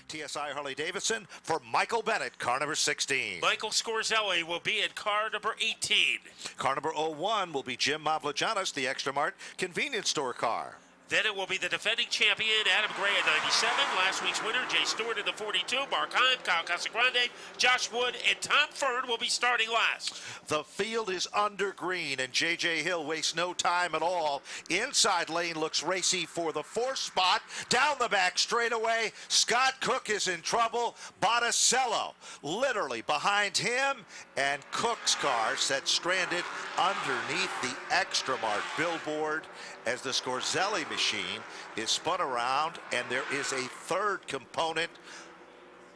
TSI Harley-Davidson for Michael Bennett, car number 16. Michael Scorzelli will be in car number 18. Car number 01 will be Jim Mavlijanis, the Extra Mart convenience store car. Then it will be the defending champion, Adam Gray at 97. Last week's winner, Jay Stewart in the 42. Mark Heim, Kyle Casagrande, Josh Wood, and Tom Fern will be starting last. The field is under green, and J.J. Hill wastes no time at all. Inside lane looks racy for the 4th spot. Down the back straightaway, Scott Cook is in trouble. Botticello literally behind him, and Cook's car set stranded underneath the Extra Mart billboard as the Scorzelli machine is spun around, and there is a third component.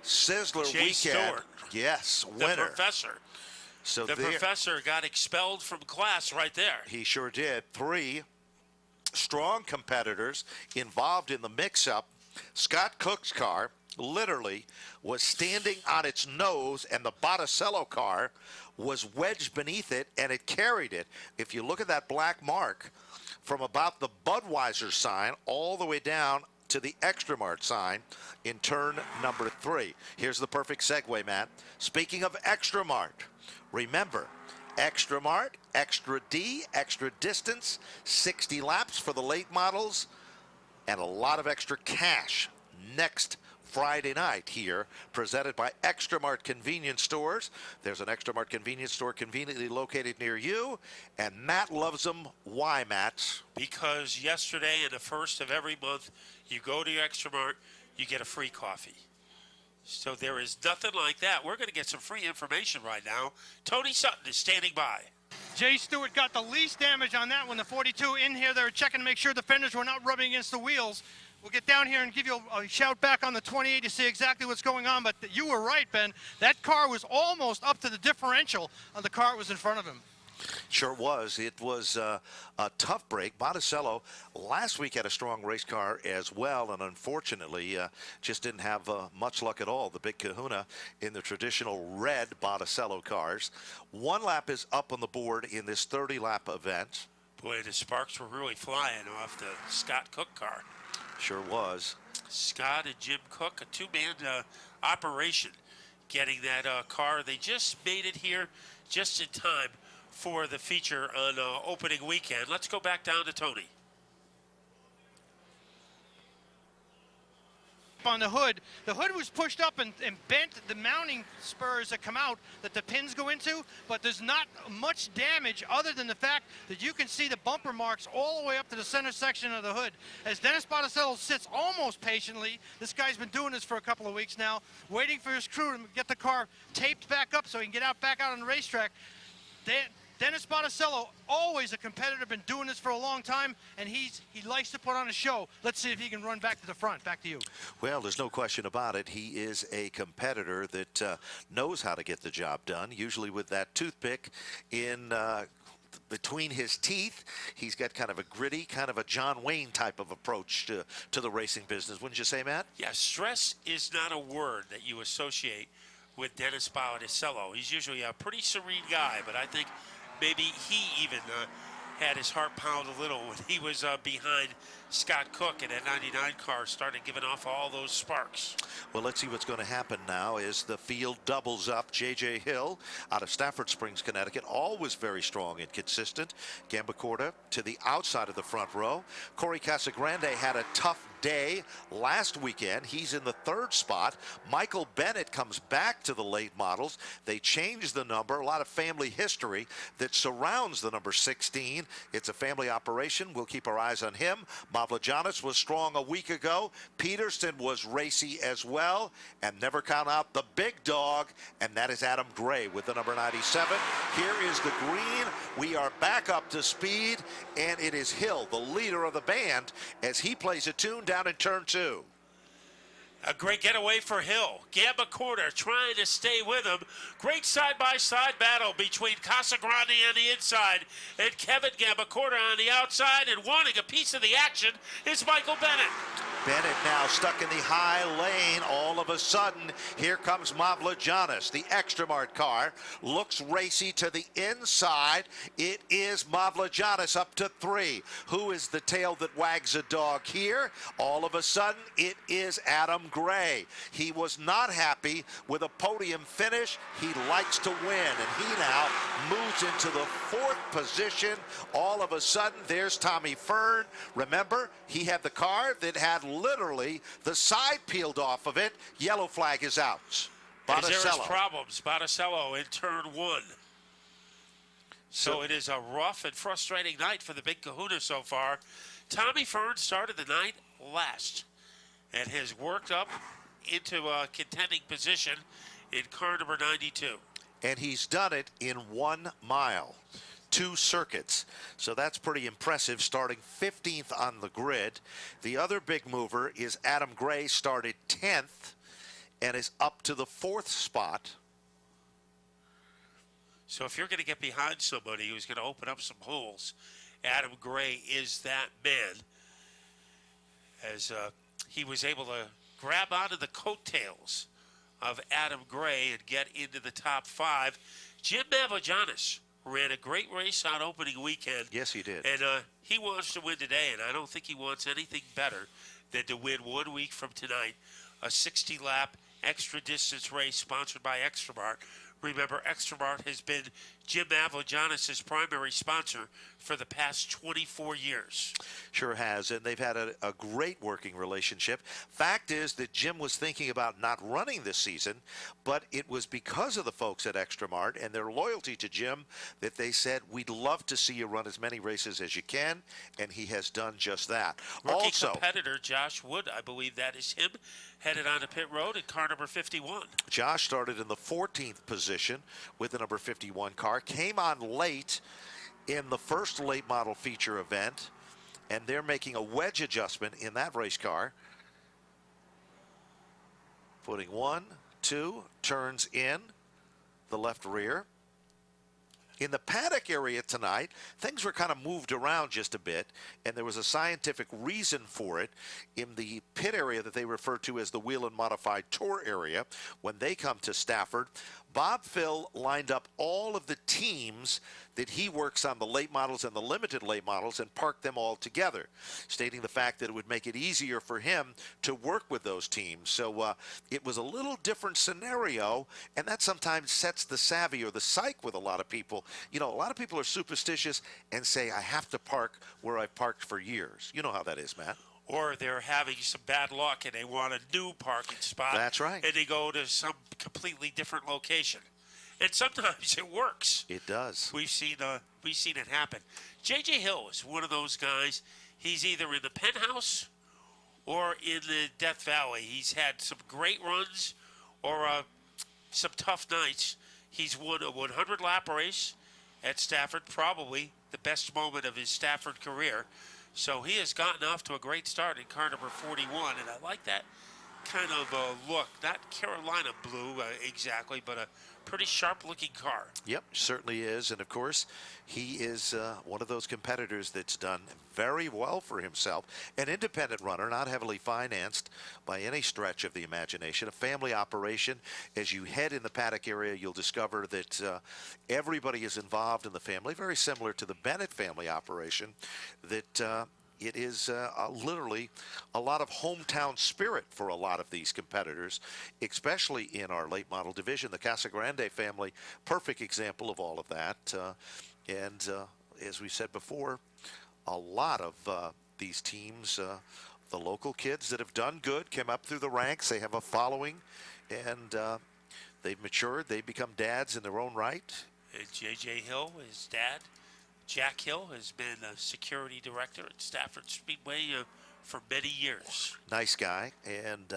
Sizzler Jay weekend. Stewart. Yes, The winner. professor. So the professor got expelled from class right there. He sure did. 3 strong competitors involved in the mix-up. Scott Cook's car literally was standing on its nose, and the Botticello car was wedged beneath it, and it carried it. If you look at that black mark from about the Budweiser sign all the way down to the Extra Mart sign in turn number 3. Here's the perfect segue, Matt. Speaking of Extra Mart, remember, Extra Mart, Extra D, extra distance, 60 laps for the late models, and a lot of extra cash next Friday night here, presented by Extra Mart Convenience Stores. There's an Extra Mart Convenience Store conveniently located near you, and Matt loves them. Why, Matt? Because yesterday and the first of every month, you go to your Extra Mart, you get a free coffee. So there is nothing like that. We're going to get some free information right now. Tony Sutton is standing by. Jay Stewart got the least damage on that one. The 42 in here, they were checking to make sure the fenders were not rubbing against the wheels. We'll get down here and give you a shout back on the 28 to see exactly what's going on, but you were right, Ben. That car was almost up to the differential on the car that was in front of him. Sure was. It was a tough break. Botticello last week had a strong race car as well, and unfortunately just didn't have much luck at all. The big kahuna in the traditional red Botticello cars. 1 lap is up on the board in this 30-lap event. Boy, the sparks were really flying off the Scott Cook car. Sure was. Scott and Jim Cook, a 2-man operation, getting that car. They just made it here just in time for the feature on opening weekend. Let's go back down to Tony. On the hood was pushed up and bent the mounting spurs that come out that the pins go into, but there's not much damage other than the fact that you can see the bumper marks all the way up to the center section of the hood. As Dennis Botticello sits almost patiently, this guy's been doing this for a couple of weeks now, waiting for his crew to get the car taped back up so he can get back out on the racetrack. Dennis Botticello, always a competitor, been doing this for a long time, and he likes to put on a show. Let's see if he can run back to the front. Back to you. Well, there's no question about it. He is a competitor that knows how to get the job done, usually with that toothpick in between his teeth. He's got kind of a gritty, kind of a John Wayne type of approach to the racing business. Wouldn't you say, Matt? Yeah, stress is not a word that you associate with Dennis Botticello. He's usually a pretty serene guy, but I think maybe he even had his heart pound a little when he was behind Scott Cook, and that 99 car started giving off all those sparks. Well, let's see what's going to happen now as the field doubles up. J.J. Hill out of Stafford Springs, Connecticut, always very strong and consistent. Gambacorta to the outside of the front row. Corey Casagrande had a tough day last weekend. He's in the 3rd spot. Michael Bennett comes back to the late models. They changed the number. A lot of family history that surrounds the number 16. It's a family operation. We'll keep our eyes on him. Mavlijanis was strong a week ago. Peterson was racy as well. And never count out the big dog, and that is Adam Gray with the number 97. Here is the green. We are back up to speed, and it is Hill, the leader of the band, as he plays a tune down in turn 2. A great getaway for Hill. Gambacorta trying to stay with him. Great side-by-side battle between Casagrande on the inside and Kevin Gambacorta on the outside, and wanting a piece of the action is Michael Bennett. Bennett now stuck in the high lane. All of a sudden, here comes Mavlajanis. The Extramart car looks racy to the inside. It is Mavlajanis up to 3. Who is the tail that wags a dog here? All of a sudden, it is Adam Gray. He was not happy with a podium finish. He likes to win, and he now moves into the 4th position. All of a sudden, there's Tommy Fern. Remember, he had the car that had literally the side peeled off of it. Yellow flag is out. There's Botticello. problems. Botticello in turn 1. So it is a rough and frustrating night for the Big Kahuna so far. Tommy Fern started the night last and has worked up into a contending position in car number 92. And he's done it in 1 mile. 2 circuits. So that's pretty impressive, starting 15th on the grid. The other big mover is Adam Gray, started 10th and is up to the 4th spot. So if you're going to get behind somebody who's going to open up some holes, Adam Gray is that man, as he was able to grab onto the coattails of Adam Gray and get into the top 5. Jim Mavrogiannis ran a great race on opening weekend. Yes, he did. And he wants to win today, and I don't think he wants anything better than to win 1 week from tonight, a 60-lap extra distance race sponsored by Extramart. Remember, Extramart has been Jim Mavrogiannis' primary sponsor for the past 24 years. Sure has, and they've had a great working relationship. Fact is that Jim was thinking about not running this season, but it was because of the folks at Extramart and their loyalty to Jim that they said, we'd love to see you run as many races as you can, and he has done just that. Rookie Also, competitor Josh Wood, I believe that is him, headed onto pit road in car number 51. Josh started in the 14th position with the number 51 car, came on late in the first late model feature event, and they're making a wedge adjustment in that race car. Putting 1, 2, turns in the left rear. In the paddock area tonight, things were kind of moved around just a bit, and there was a scientific reason for it. In the pit area that they refer to as the Whelen Modified Tour area, when they come to Stafford, Bob Phil lined up all of the teams that he works on, the late models and the limited late models, and parked them all together, stating the fact that it would make it easier for him to work with those teams. So it was a little different scenario, and that sometimes sets the savvy or the psyche with a lot of people. You know, a lot of people are superstitious and say, I have to park where I've parked for years. You know how that is, Matt. Or they're having some bad luck and they want a new parking spot. That's right. And they go to some completely different location. And sometimes it works. It does. We've seen it happen. J.J. Hill is one of those guys. He's either in the penthouse or in the Death Valley. He's had some great runs or some tough nights. He's won a 100-lap race at Stafford, probably the best moment of his Stafford career. So he has gotten off to a great start in car number 41, and I like that kind of look. Not Carolina blue exactly, but a pretty sharp-looking car. Yep, certainly is. And, of course, he is one of those competitors that's done very well for himself. An independent runner, not heavily financed by any stretch of the imagination. A family operation. As you head in the paddock area, you'll discover that everybody is involved in the family, very similar to the Bennett family operation, that it is literally a lot of hometown spirit for a lot of these competitors, especially in our late model division. The Casagrande family, perfect example of all of that. And as we said before, a lot of these teams, the local kids that have done good, came up through the ranks. They have a following, and they've matured. They've become dads in their own right. J.J. Hill, his dad, Jack Hill, has been a security director at Stafford Speedway for many years. Nice guy. And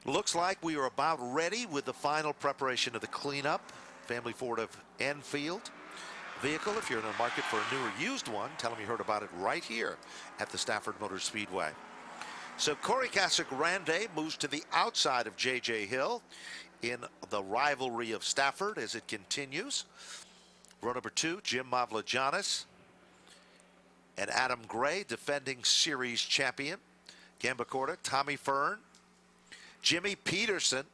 looks like we are about ready with the final preparation of the cleanup. Family Ford of Enfield vehicle. If you're in the market for a newer used one, tell them you heard about it right here at the Stafford Motor Speedway. So Corey Casagrande moves to the outside of J.J. Hill in the rivalry of Stafford as it continues. Row number 2, Jim Mavrogiannis and Adam Gray, defending series champion. Gambacorta, Tommy Fern, Jimmy Peterson,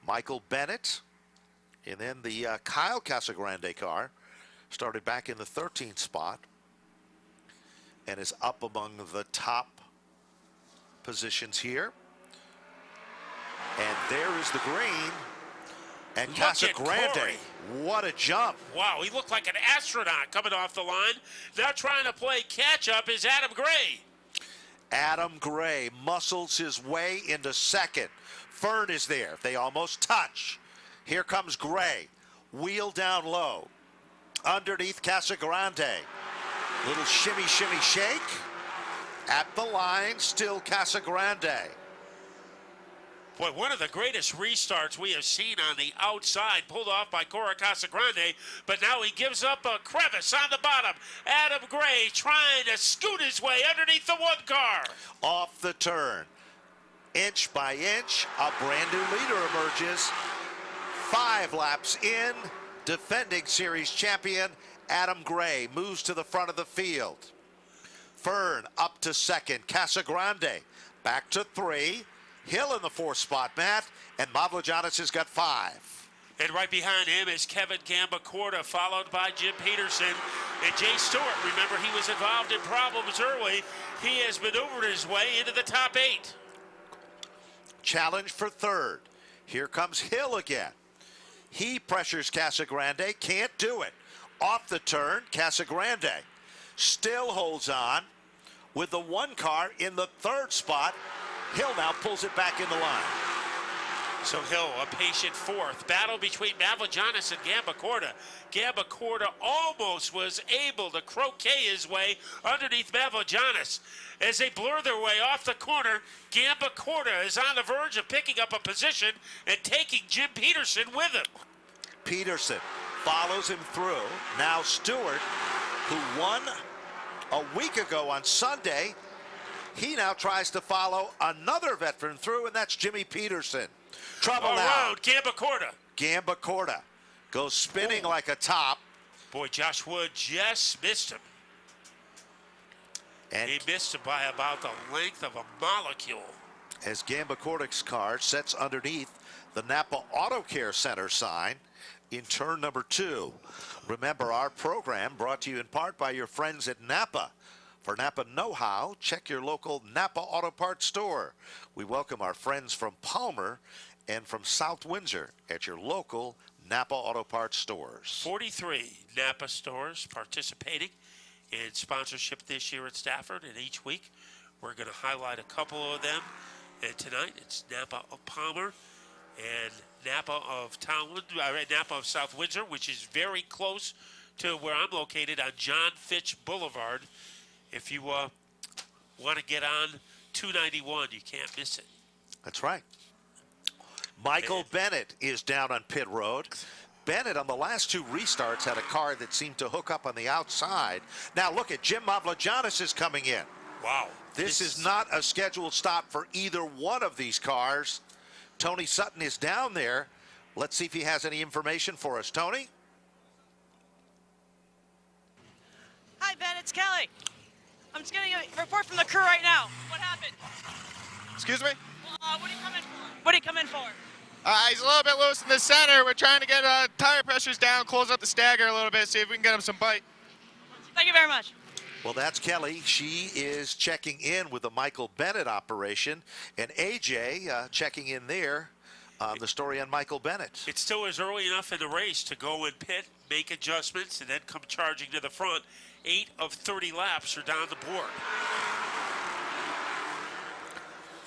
Michael Bennett, and then the Kyle Casagrande car started back in the 13th spot and is up among the top positions here. And there is the green. And Look at Casagrande, Corey. what a jump. Wow, he looked like an astronaut coming off the line. Now trying to play catch-up is Adam Gray. Adam Gray muscles his way into second. Fern is there. They almost touch. Here comes Gray. Wheel down low. Underneath Casagrande. Little shimmy, shimmy, shake. At the line, still Casagrande. Boy, one of the greatest restarts we have seen on the outside, pulled off by Cora Casagrande, but now he gives up a crevice on the bottom. Adam Gray trying to scoot his way underneath the one car. Off the turn. Inch by inch, a brand new leader emerges. 5 laps in, defending series champion Adam Gray moves to the front of the field. Fern up to second. Casagrande back to 3. Hill in the 4th spot, Matt, and Mavrogiannis has got 5. And right behind him is Kevin Gambacorta, followed by Jim Peterson and Jay Stewart. Remember, he was involved in problems early. He has maneuvered his way into the top 8. Challenge for 3rd. Here comes Hill again. He pressures Casagrande, can't do it. Off the turn, Casagrande still holds on with the 1 car in the 3rd spot. Hill now pulls it back in the line. So Hill, a patient 4th. Battle between Mavrogiannis and Gambacorta. Gambacorta almost was able to croquet his way underneath Mavrogiannis. As they blur their way off the corner, Gambacorta is on the verge of picking up a position and taking Jim Peterson with him. Peterson follows him through. Now Stewart, who won a week ago on Sunday, he now tries to follow another veteran through, and that's Jimmy Peterson. Trouble now. Around Gambacorta. Gambacorta goes spinning like a top. Boy, Josh Wood just missed him. And he missed him by about the length of a molecule. as Gambacorta's car sets underneath the Napa Auto Care Center sign in turn number 2. Remember, our program brought to you in part by your friends at Napa. For Napa know-how, check your local Napa Auto Parts store. We welcome our friends from Palmer and from South Windsor at your local Napa Auto Parts stores. 43 Napa stores participating in sponsorship this year at Stafford, and each week we're going to highlight a couple of them. And tonight it's Napa of Palmer and Napa of Napa of South Windsor, which is very close to where I'm located on John Fitch Boulevard. If you want to get on 291, you can't miss it. That's right. Michael Bennett is down on pit road. Bennett on the last 2 restarts had a car that seemed to hook up on the outside. Now look at Jim Mavrogiannis is coming in. Wow. This is not a scheduled stop for either one of these cars. Tony Sutton is down there. Let's see if he has any information for us. Tony? Hi, Ben. It's Kelly. I'm just getting a report from the crew right now. What happened? Excuse me? What are you coming for? What are you coming for? He's a little bit loose in the center. We're trying to get tire pressures down, close up the stagger a little bit, see if we can get him some bite. Thank you very much. Well, that's Kelly. She is checking in with the Michael Bennett operation. And AJ checking in there on the story on Michael Bennett. It still is early enough in the race to go and pit, make adjustments, and then come charging to the front. 8 of 30 laps are down the board.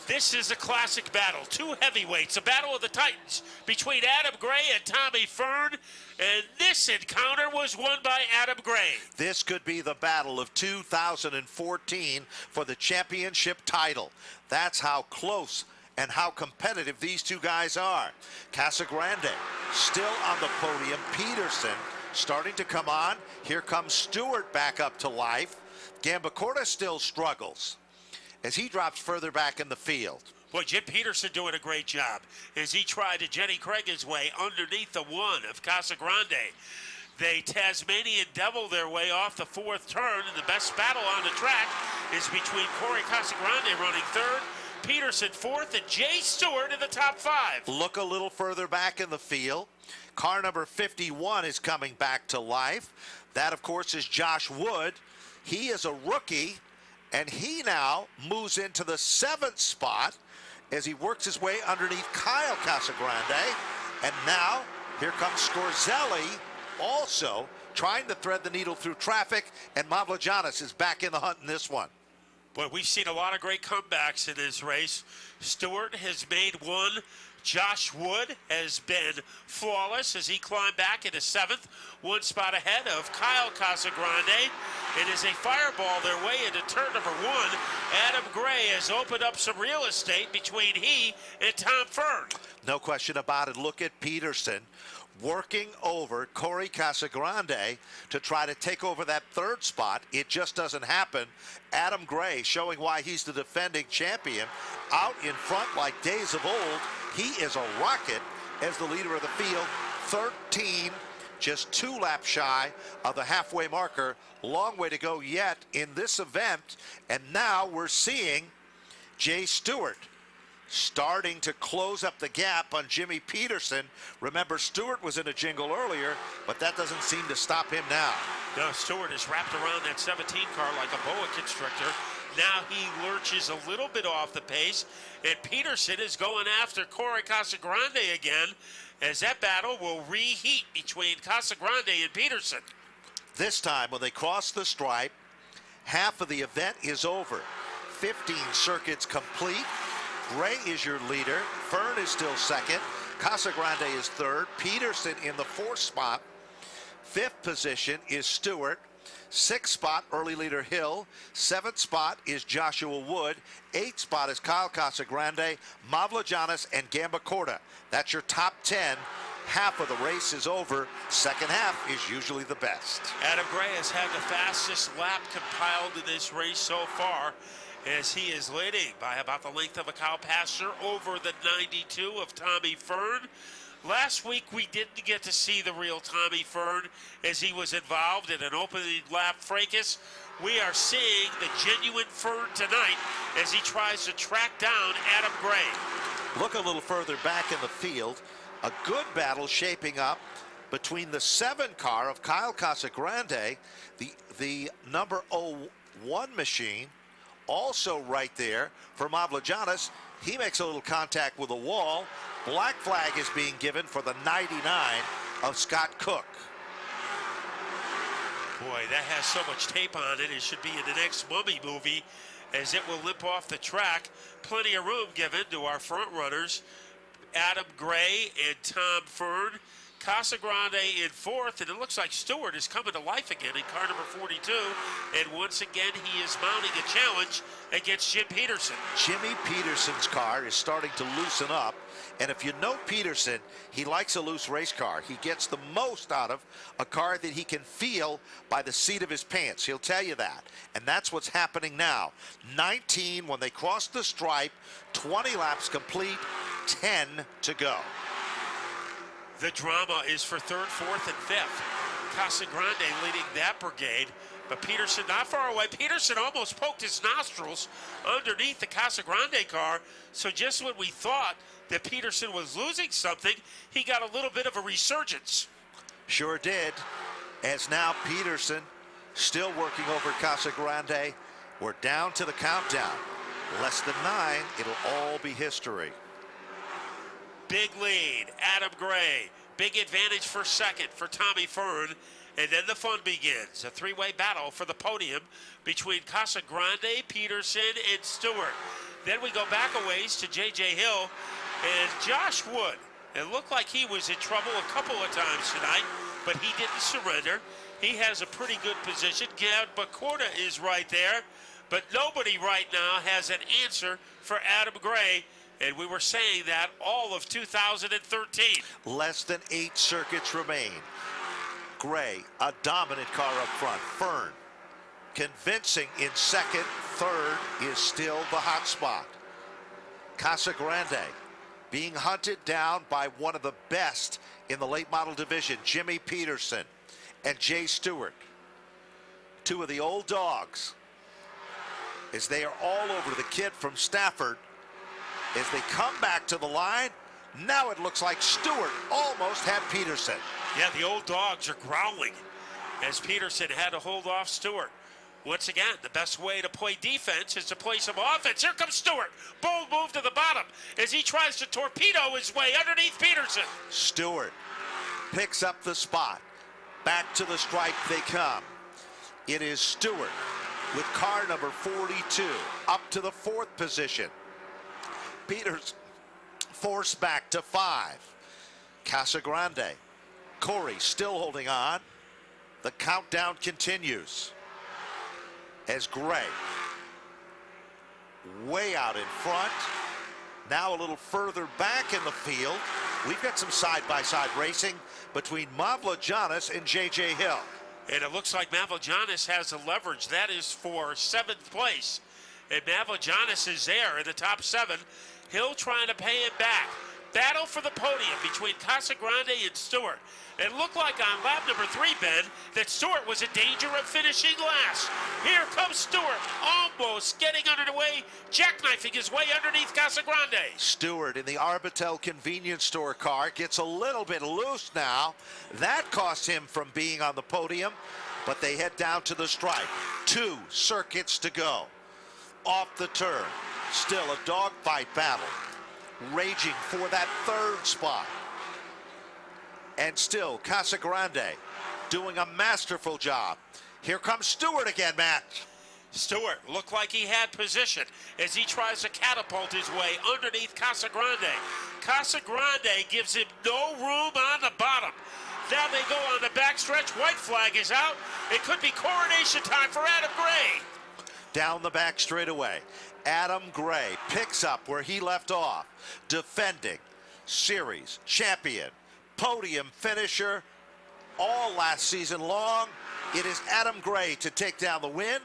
This is a classic battle. 2 heavyweights, a battle of the Titans between Adam Gray and Tommy Fern. And this encounter was won by Adam Gray. This could be the battle of 2014 for the championship title. That's how close and how competitive these 2 guys are. Casagrande still on the podium. Peterson starting to come on. Here comes Stewart back up to life. Gambacorta still struggles as he drops further back in the field. Boy, Jim Peterson doing a great job as he tried to Jenny Craig his way underneath the 1 of Casagrande. They Tasmanian devil their way off the 4th turn in the best battle on the track. is between Corey Casagrande running third, Peterson fourth, and Jay Stewart in the top 5. Look a little further back in the field. Car number 51 is coming back to life. That, of course, is Josh Wood. He is a rookie, and he now moves into the 7th spot as he works his way underneath Kyle Casagrande. And now, here comes Scorzelli, also trying to thread the needle through traffic, and Mavrogiannis is back in the hunt in this one. Boy, we've seen a lot of great comebacks in this race. Stewart has made one. Josh Wood has been flawless as he climbed back into 7th, 1 spot ahead of Kyle Casagrande. It is a fireball their way into turn number 1. Adam Gray has opened up some real estate between he and Tom Fern. No question about it. Look at Peterson working over Corey Casagrande to try to take over that 3rd spot. It just doesn't happen. Adam Gray, showing why he's the defending champion, out in front like days of old. He is a rocket as the leader of the field. 13, just 2 laps shy of the halfway marker. Long way to go yet in this event. And now we're seeing Jay Stewart starting to close up the gap on Jimmy Peterson. Remember, Stewart was in a jingle earlier, but that doesn't seem to stop him now. No, Stewart is wrapped around that 17 car like a boa constrictor. Now he lurches a little bit off the pace, and Peterson is going after Corey Casagrande again, as that battle will reheat between Casagrande and Peterson. This time, when they cross the stripe, half of the event is over. 15 circuits complete. Gray is your leader. Fern is still 2nd. Casagrande is 3rd. Peterson in the 4th spot. 5th position is Stewart. 6th spot, early leader Hill. 7th spot is Joshua Wood. 8th spot is Kyle Casagrande, Mavrogiannis, and Gamba Corda. That's your top 10. Half of the race is over. Second half is usually the best. Adam Gray has had the fastest lap compiled in this race so far, as he is leading by about the length of a cow pasture over the 92 of Tommy Fern. Last week we didn't get to see the real Tommy Fern as he was involved in an opening lap fracas. We are seeing the genuine Fern tonight as he tries to track down Adam Gray. Look a little further back in the field. A good battle shaping up between the 7 car of Kyle Casagrande, the number 01 machine, also right there for Mavrogiannis. He makes a little contact with the wall. Black flag is being given for the 99 of Scott Cook. Boy, that has so much tape on it. It should be in the next Mummy movie, as it will limp off the track. Plenty of room given to our front runners, Adam Gray and Tom Fern. Casagrande in 4th, and it looks like Stewart is coming to life again in car number 42. And once again, he is mounting a challenge against Jim Peterson. Jimmy Peterson's car is starting to loosen up. And if you know Peterson, he likes a loose race car. He gets the most out of a car that he can feel by the seat of his pants. He'll tell you that. And that's what's happening now. 19 when they cross the stripe, 20 laps complete, 10 to go. The drama is for 3rd, 4th, and 5th. Casagrande leading that brigade, but Peterson not far away. Peterson almost poked his nostrils underneath the Casagrande car, so just when we thought that Peterson was losing something, he got a little bit of a resurgence. Sure did, as now Peterson still working over Casagrande. We're down to the countdown. Less than 9, it'll all be history. Big lead, Adam Gray. Big advantage for 2nd for Tommy Fern. And then the fun begins. A 3-way battle for the podium between Casagrande, Peterson, and Stewart. Then we go back a ways to J.J. Hill and Josh Wood. It looked like he was in trouble a couple of times tonight, but he didn't surrender. He has a pretty good position. Gamba Corda is right there, but nobody right now has an answer for Adam Gray. And we were saying that all of 2013. Less than 8 circuits remain. Gray, a dominant car up front. Fern, convincing in 2nd. 3rd is still the hot spot. Casagrande being hunted down by one of the best in the late model division, Jimmy Peterson and Jay Stewart. 2 of the old dogs. as they are all over the kid from Stafford. As they come back to the line, now it looks like Stewart almost had Peterson. Yeah, the old dogs are growling as Peterson had to hold off Stewart. Once again, the best way to play defense is to play some offense. Here comes Stewart. Bold move to the bottom as he tries to torpedo his way underneath Peterson. Stewart picks up the spot. Back to the stripe they come. It is Stewart with car number 42 up to the 4th position. Peters forced back to 5. Casagrande. Corey still holding on. The countdown continues as Gray way out in front. Now a little further back in the field. We've got some side-by-side racing between Mavrogiannis and J.J. Hill. And it looks like Mavrogiannis has the leverage. That is for 7th place. And Mavrogiannis is there in the top 7. Hill trying to pay him back. Battle for the podium between Casagrande and Stewart. It looked like on lap number 3, Ben, that Stewart was in danger of finishing last. Here comes Stewart, almost getting under the way, jackknifing his way underneath Casagrande. Stewart in the Arbitel convenience store car gets a little bit loose now. That costs him from being on the podium, but they head down to the stripe. 2 circuits to go. Off the turn, still a dogfight battle, raging for that 3rd spot. And still Casagrande doing a masterful job. Here comes Stewart again, Matt. Stewart looked like he had position as he tries to catapult his way underneath Casagrande. Casagrande gives him no room on the bottom. Now they go on the backstretch. White flag is out. It could be coronation time for Adam Gray. Down the back straightaway, Adam Gray picks up where he left off. Defending series champion, podium finisher, all last season long. It is Adam Gray to take down the win.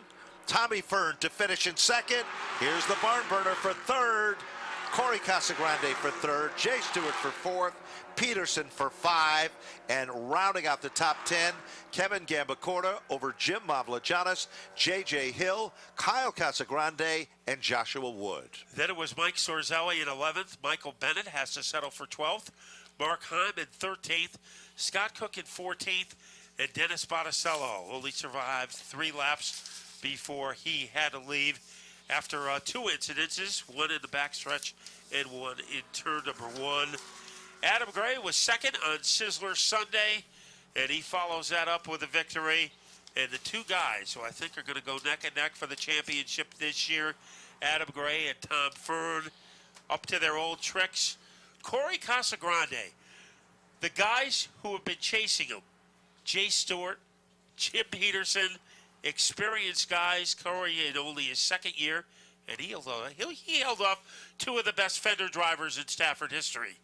Tommy Fern to finish in 2nd. Here's the barn burner for 3rd. Corey Casagrande for 3rd. Jay Stewart for 4th. Peterson for 5. And rounding out the top 10, Kevin Gambacorta over Jim Mavrogiannis, J.J. Hill, Kyle Casagrande, and Joshua Wood. Then it was Mike Sorzelli in 11th. Michael Bennett has to settle for 12th. Mark Heim in 13th. Scott Cook in 14th. And Dennis Botticello only survived 3 laps before he had to leave after 2 incidences, one in the backstretch and one in turn number 1. Adam Gray was 2nd on Sizzler Sunday, and he follows that up with a victory. And the 2 guys who I think are going to go neck and neck for the championship this year, Adam Gray and Tom Fern, up to their old tricks. Corey Casagrande, the guys who have been chasing him, Jay Stewart, Jim Peterson, experienced guys. Corey in only his 2nd year, and he held off 2 of the best fender drivers in Stafford history.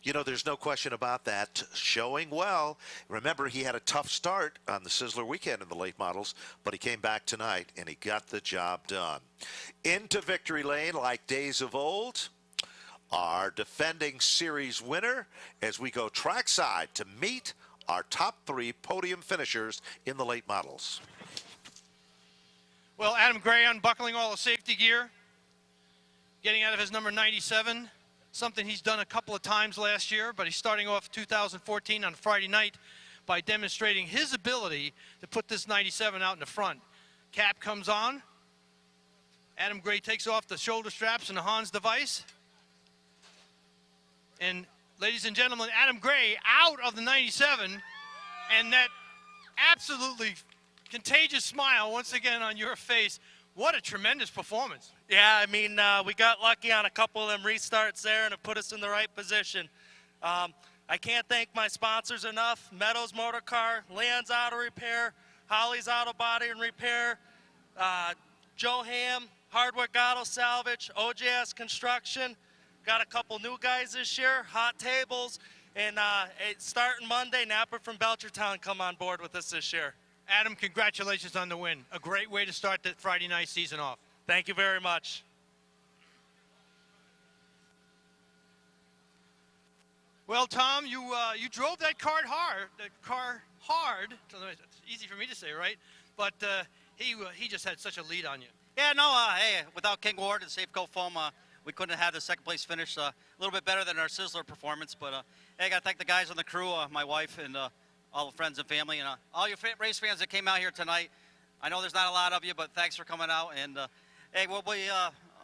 You know, there's no question about that. Showing well. Remember, he had a tough start on the Sizzler weekend in the late models, but he came back tonight, and he got the job done. Into victory lane like days of old, our defending series winner, as we go trackside to meet our top 3 podium finishers in the late models. Well, Adam Gray unbuckling all the safety gear, getting out of his number 97. Something he's done a couple of times last year, but he's starting off 2014 on Friday night by demonstrating his ability to put this 97 out in the front. Cap comes on. Adam Gray takes off the shoulder straps and the Hans device. And ladies and gentlemen, Adam Gray out of the 97, and that absolutely contagious smile once again on your face. What a tremendous performance. Yeah, I mean, we got lucky on a couple of them restarts there, and it put us in the right position. I can't thank my sponsors enough. Meadows Motor Car, Leon's Auto Repair, Holly's Auto Body and Repair, Joe Ham, Hardwick Auto Salvage, OJS Construction. Got a couple new guys this year, Hot Tables, and starting Monday, Napper from Belchertown come on board with us this year. Adam, congratulations on the win. A great way to start the Friday night season off. Thank you very much. Well, Tom, you drove that car hard. It's easy for me to say, right? But he just had such a lead on you. Yeah, no, hey, without King Ward and Safeco Foam, we couldn't have had the second place finish. A little bit better than our Sizzler performance, but hey, I got to thank the guys on the crew, my wife, and all the friends and family, and all your race fans that came out here tonight. I know there's not a lot of you, but thanks for coming out. And hey, we'll be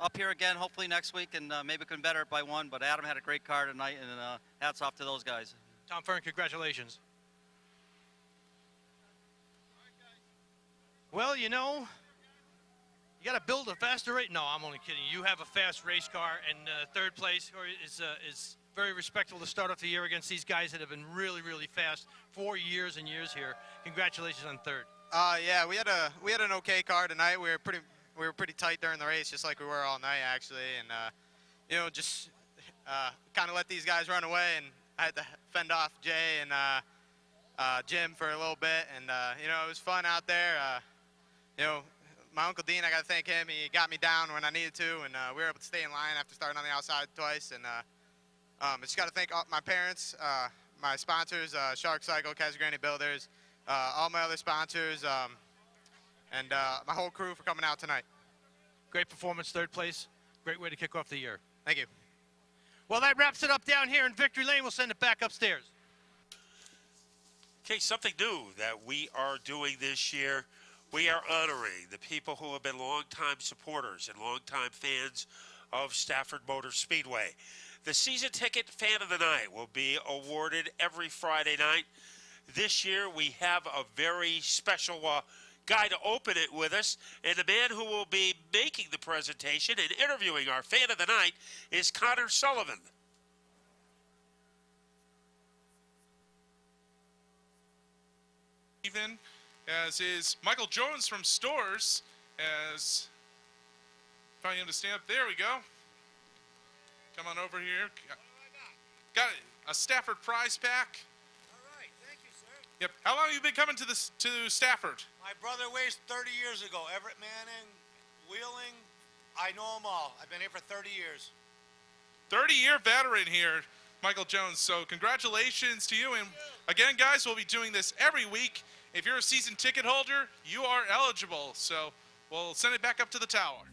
up here again hopefully next week, and maybe we can better it by one. But Adam had a great car tonight, and hats off to those guys. Tom Fern, congratulations. Well, you know, you got to build a faster race. No, I'm only kidding. You have a fast race car, and third place is very respectable to start off the year against these guys that have been really, really fast for years and years here. Congratulations on third. Yeah, we had an okay car tonight. We were pretty tight during the race, just like we were all night actually, and you know, just kind of let these guys run away, and I had to fend off Jay and Jim for a little bit, and you know, it was fun out there. You know, my Uncle Dean, I got to thank him. He got me down when I needed to, and we were able to stay in line after starting on the outside twice. And I just got to thank my parents, my sponsors, Shark Cycle, Casa Grande Builders, all my other sponsors, and my whole crew for coming out tonight. Great performance, third place. Great way to kick off the year. Thank you. Well, that wraps it up down here in Victory Lane. We'll send it back upstairs. Okay, something new that we are doing this year. We are honoring the people who have been longtime supporters and longtime fans of Stafford Motor Speedway. The season ticket fan of the night will be awarded every Friday night. This year we have a very special guy to open it with us, and the man who will be making the presentation and interviewing our fan of the night is Connor Sullivan. Even as is Michael Jones from Stores, as trying him to stand up. There we go. Come on over here. Got a Stafford prize pack. All right, thank you, sir. Yep. How long have you been coming to Stafford? My brother raced 30 years ago. Everett Manning, Wheeling, I know them all. I've been here for 30 years. 30-year veteran here, Michael Jones. So congratulations to you. And again, guys, we'll be doing this every week. If you're a season ticket holder, you are eligible. So we'll send it back up to the tower.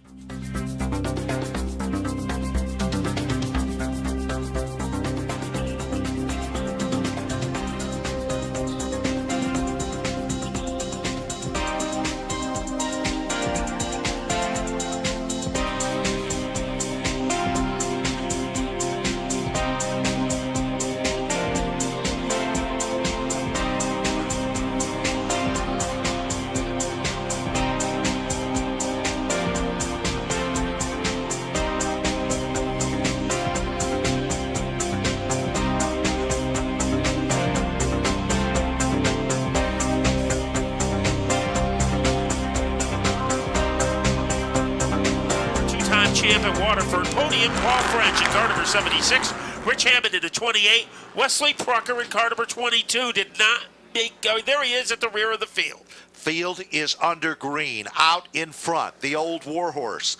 Champ at Waterford, podium Paul French in car number 76, Rich Hammond in the 28, Wesley Prucker in car number 22 did not make, there he is at the rear of the field. Field is under green, out in front, the old Warhorse.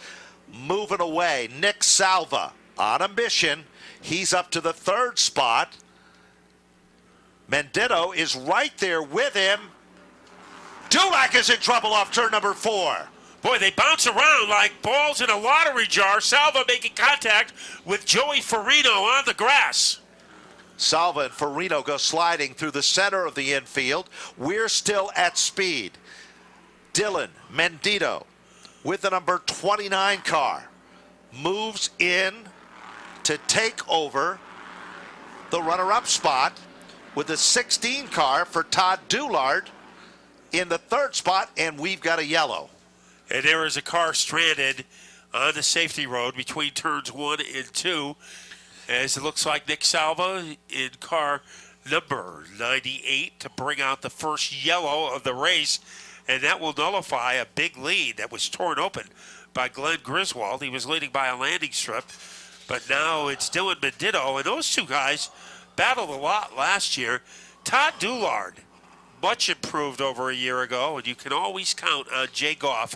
Moving away, Nick Salva on a mission. He's up to the third spot. Mendito is right there with him. Dulac is in trouble off turn number 4. Boy, they bounce around like balls in a lottery jar. Salva making contact with Joey Farino on the grass. Salva and Farino go sliding through the center of the infield. We're still at speed. Dylan Mendito with the number 29 car moves in to take over the runner-up spot with the 16 car for Todd Doulard in the third spot, and we've got a yellow. And there is a car stranded on the safety road between turns 1 and 2, as it looks like Nick Salva in car number 98 to bring out the first yellow of the race, and that will nullify a big lead that was torn open by Glenn Griswold. He was leading by a landing strip, but now it's Dylan Mendito, and those two guys battled a lot last year. Todd Doulard, much improved over a year ago, and you can always count on Jay Goff,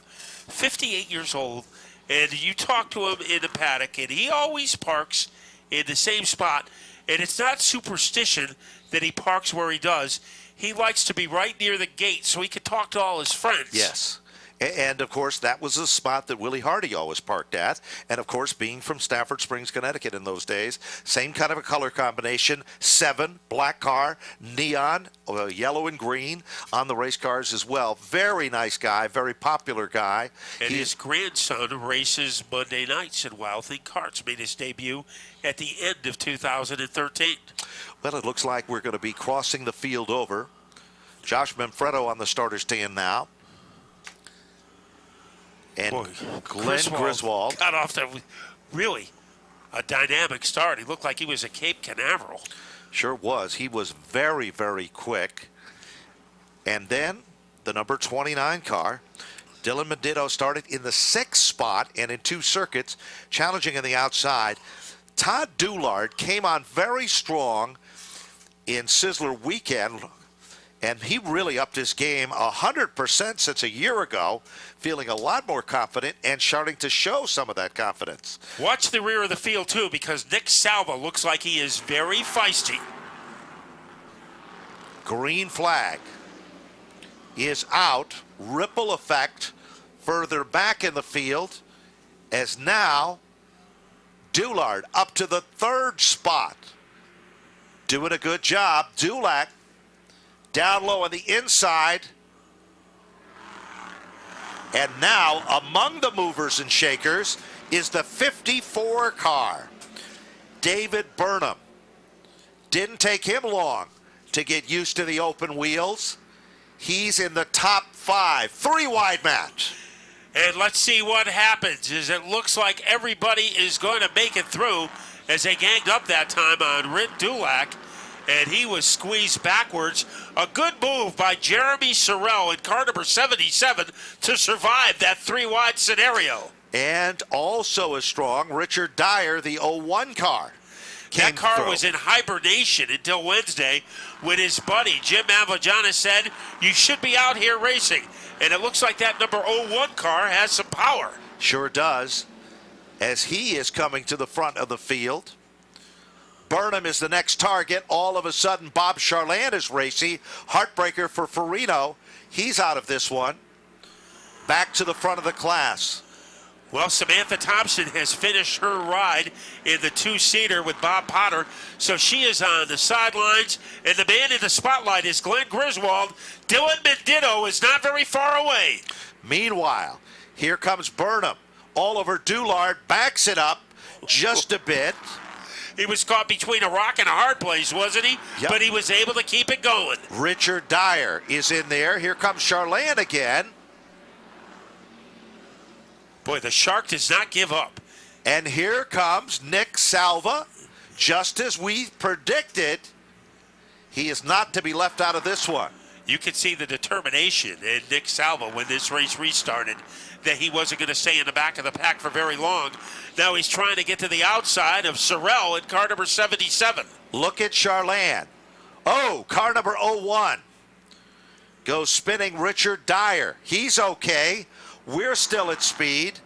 58 years old, and you talk to him in the paddock, and he always parks in the same spot, and it's not superstition that he parks where he does. He likes to be right near the gate so he can talk to all his friends. Yes. And, of course, that was the spot that Willie Hardy always parked at. And, of course, being from Stafford Springs, Connecticut in those days, same kind of a color combination, 7, black car, neon, yellow and green on the race cars as well. Very nice guy, very popular guy. And his grandson races Monday nights in Wild Thing Karts, made his debut at the end of 2013. Well, it looks like we're going to be crossing the field over. Josh Manfredo on the starter stand now. And Boy, Glenn Griswold got off to really a dynamic start. He looked like he was a Cape Canaveral. Sure was. He was very, very quick. And then the number 29 car, Dylan Menditto, started in the 6th spot and in 2 circuits, challenging on the outside. Todd Doulard came on very strong in Sizzler weekend, and he really upped his game 100% since a year ago, feeling a lot more confident and starting to show some of that confidence. Watch the rear of the field, too, because Nick Salva looks like he is very feisty. Green flag is out. Ripple effect further back in the field as now Doulard up to the 3rd spot. Doing a good job. Dulac down low on the inside. And now among the movers and shakers is the 54 car. David Burnham. Didn't take him long to get used to the open wheels. He's in the top 5. 3 wide match. And let's see what happens, as it looks like everybody is going to make it through as they ganged up that time on Rit Dulac, and he was squeezed backwards. A good move by Jeremy Sorrell in car number 77 to survive that 3 wide scenario. And also as strong, Richard Dyer, the 01 car. That car through. was in hibernation until Wednesday when his buddy Jim Avellana said, you should be out here racing. And it looks like that number 01 car has some power. Sure does, as he is coming to the front of the field. Burnham is the next target. All of a sudden, Bob Charland is racing. Heartbreaker for Farino. He's out of this one. Back to the front of the class. Well, Samantha Thompson has finished her ride in the 2-seater with Bob Potter, so she is on the sidelines, and the man in the spotlight is Glenn Griswold. Dylan Menditto is not very far away. Meanwhile, here comes Burnham. Oliver Doulard backs it up just a bit. He was caught between a rock and a hard place, wasn't he? Yep. But he was able to keep it going. Richard Dyer is in there. Here comes Charland again. Boy, the Shark does not give up. And here comes Nick Salva. Just as we predicted, he is not to be left out of this one. You could see the determination in Nick Salva when this race restarted, that he wasn't going to stay in the back of the pack for very long. Now he's trying to get to the outside of Sorrell in car number 77. Look at Charland. Oh, car number 01. Goes spinning Richard Dyer. He's okay. We're still at speed.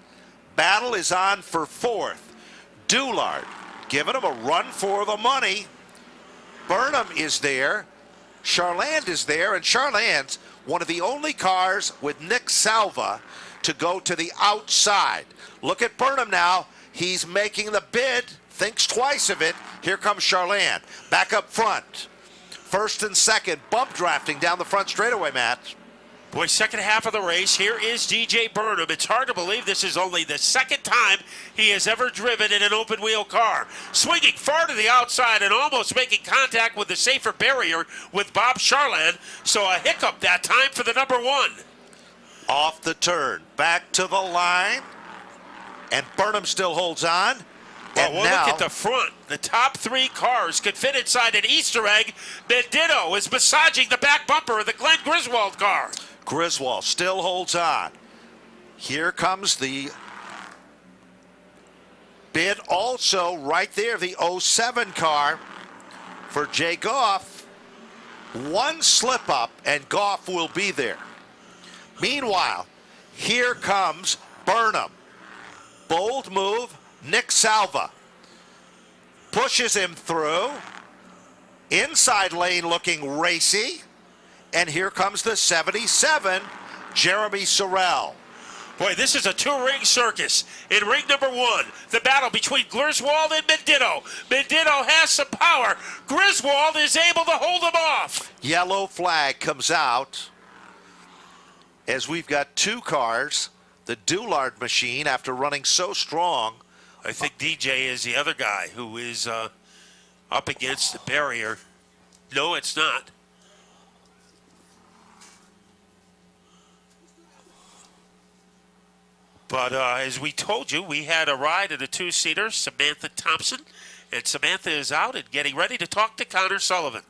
Battle is on for 4th. Doulard giving him a run for the money. Burnham is there. Charland is there, and Charland's one of the only cars with Nick Salva to go to the outside. Look at Burnham now. He's making the bid, thinks twice of it. Here comes Charland, back up front. 1st and 2nd, bump drafting down the front straightaway, Matt. Boy, second half of the race, here is DJ Burnham. It's hard to believe this is only the 2nd time he has ever driven in an open wheel car. Swinging far to the outside and almost making contact with the safer barrier with Bob Charland. So a hiccup that time for the number 1. Off the turn, back to the line, and Burnham still holds on. Well, And we'll now, look at the front. The top 3 cars could fit inside an Easter egg. Menditto is massaging the back bumper of the Glenn Griswold car. Griswold still holds on. Here comes the bid also right there, the 07 car for Jay Goff. One slip up and Goff will be there. Meanwhile, here comes Burnham. Bold move, Nick Salva. Pushes him through. Inside lane looking racy. And here comes the 77, Jeremy Sorrell. Boy, this is a two-ring circus. In ring number 1, the battle between Griswold and Menditto. Menditto has some power. Griswold is able to hold him off. Yellow flag comes out as we've got 2 cars. The Doulard machine, after running so strong. I think DJ is the other guy who is up against the barrier. No, it's not. But as we told you, we had a ride in a 2-seater, Samantha Thompson. And Samantha is out and getting ready to talk to Connor Sullivan.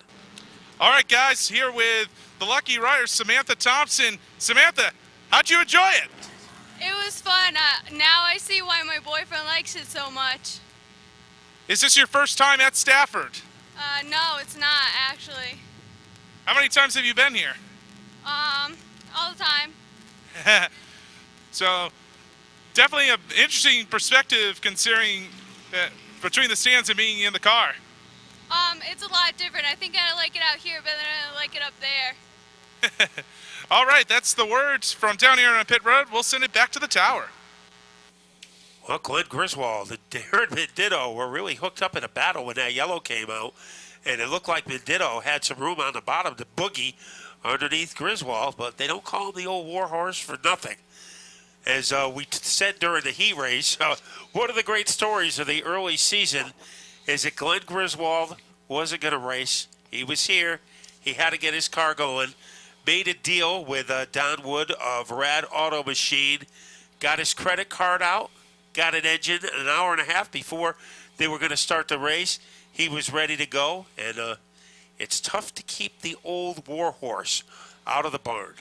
All right, guys, here with the lucky rider, Samantha Thompson. Samantha, how'd you enjoy it? It was fun. Now I see why my boyfriend likes it so much. Is this your first time at Stafford? No, it's not, actually. How many times have you been here? All the time. So, definitely an interesting perspective considering between the stands and being in the car. It's a lot different. I think I like it out here better than I like it up there. All right, that's the words from down here on pit road. We'll send it back to the tower. Well, Glenn Griswold and Darren Menditto were really hooked up in a battle when that yellow came out. And it looked like Menditto had some room on the bottom to boogie underneath Griswold, but they don't call him the old warhorse for nothing. As we said during the heat race, one of the great stories of the early season is that Glenn Griswold wasn't going to race. He was here. He had to get his car going. Made a deal with Don Wood of Rad Auto Machine. Got his credit card out. Got an engine an hour and a half before they were going to start the race. He was ready to go. And it's tough to keep the old warhorse out of the barn.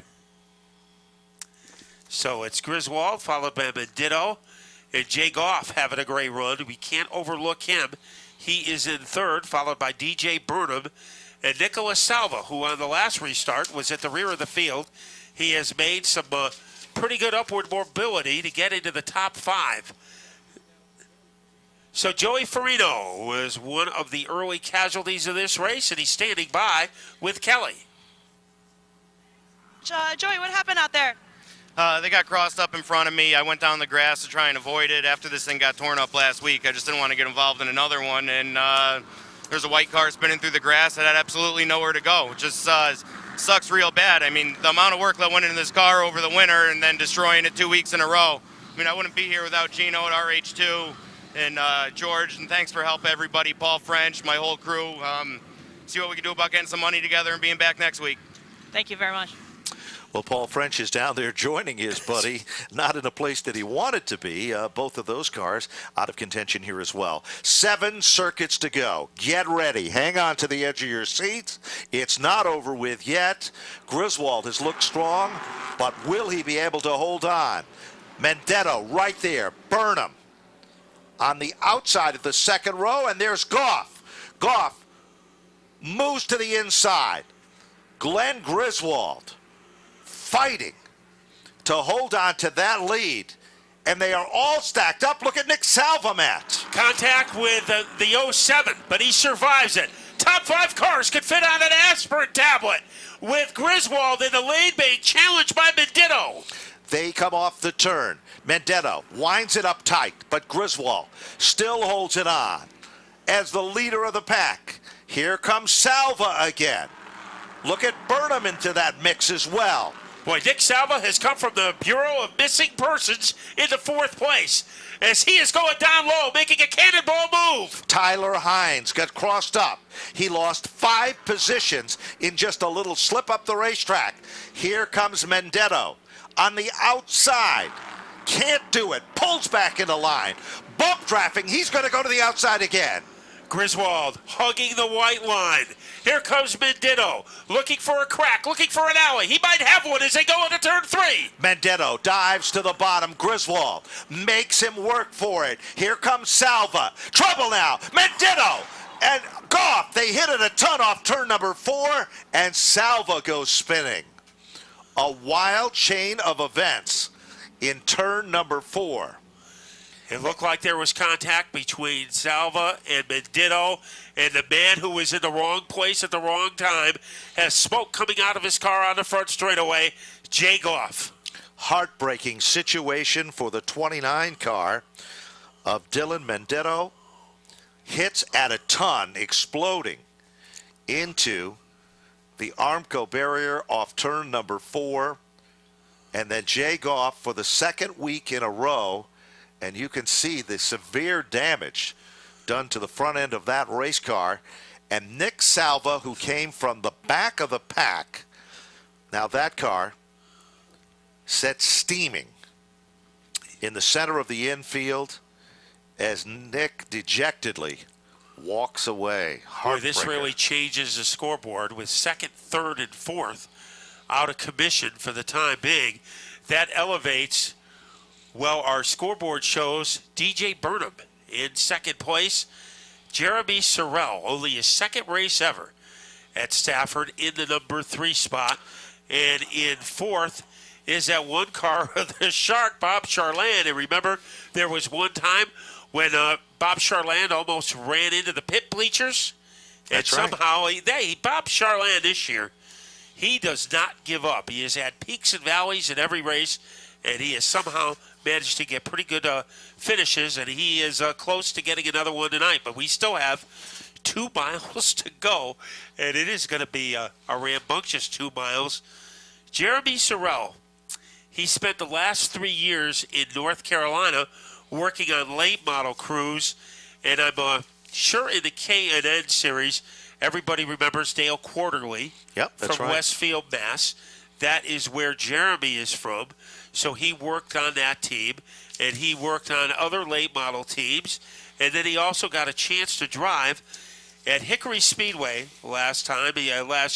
So it's Griswold, followed by Menditto, and Jay Goff having a great run. We can't overlook him. He is in third, followed by DJ Burnham and Nicholas Salva, who on the last restart was at the rear of the field. He has made some pretty good upward mobility to get into the top 5. So Joey Farino was one of the early casualties of this race, and he's standing by with Kelly. Joey, what happened out there? They got crossed up in front of me. I went down the grass to try and avoid it after this thing got torn up last week. I just didn't want to get involved in another one. And there's a white car spinning through the grass that had absolutely nowhere to go. It just sucks real bad. I mean, the amount of work that went into this car over the winter and then destroying it 2 weeks in a row. I mean, I wouldn't be here without Gino at RH2 and George. And thanks for help, everybody. Paul French, my whole crew. See what we can do about getting some money together and being back next week. Thank you very much. Well, Paul French is down there joining his buddy, not in a place that he wanted to be. Both of those cars out of contention here as well. 7 circuits to go. Get ready. Hang on to the edge of your seats. It's not over with yet. Griswold has looked strong, but will he be able to hold on? Menditto right there. Burnham on the outside of the second row, and there's Goff. Goff moves to the inside. Glenn Griswold fighting to hold on to that lead, and they are all stacked up. Look at Nick Salva, Matt. Contact with the 07, but he survives it. Top 5 cars could fit on an aspirin tablet, with Griswold in the lead being challenged by Menditto. They come off the turn. Menditto winds it up tight, but Griswold still holds it on as the leader of the pack. Here comes Salva again. Look at Burnham into that mix as well. Boy, Nick Salva has come from the Bureau of Missing Persons into 4th place as he is going down low, making a cannonball move. Tyler Hines got crossed up. He lost 5 positions in just a little slip up the racetrack. Here comes Menditto on the outside. Can't do it. Pulls back into line. Bump traffic. He's going to go to the outside again. Griswold hugging the white line. Here comes Menditto, looking for a crack, looking for an alley. He might have one as they go into turn 3. Menditto dives to the bottom. Griswold makes him work for it. Here comes Salva. Trouble now. Menditto and Goff. They hit it a ton off turn number 4, and Salva goes spinning. A wild chain of events in turn number 4. It looked like there was contact between Salva and Menditto, and the man who was in the wrong place at the wrong time has smoke coming out of his car on the front straightaway, Jay Goff. heartbreaking situation for the 29 car of Dylan Mendetto. Hits at a ton, exploding into the Armco barrier off turn number 4. And then Jay Goff for the second week in a row. And you can see the severe damage done to the front end of that race car. And Nick Salva, who came from the back of the pack, now that car set steaming in the center of the infield as Nick dejectedly walks away. Boy, this really changes the scoreboard with second, third, and fourth out of commission for the time being. That elevates, well, our scoreboard shows DJ Burnham in second place. Jeremy Sorrell, only his second race ever at Stafford, in the number 3 spot. And in fourth is that one car of the Shark, Bob Charland. And remember, there was one time when Bob Charland almost ran into the pit bleachers. And That's right. somehow, Bob Charland this year, he does not give up. He has had peaks and valleys in every race, and he has somehow managed to get pretty good finishes, and he is close to getting another one tonight. But we still have 2 miles to go, and it is going to be a rambunctious 2 miles. Jeremy Sorrell, he spent the last 3 years in North Carolina working on late model crews, and I'm sure in the K&N series, everybody remembers Dale Quarterly from Westfield, Mass. That is where Jeremy is from. So he worked on that team, and he worked on other late model teams, and then he also got a chance to drive at Hickory Speedway last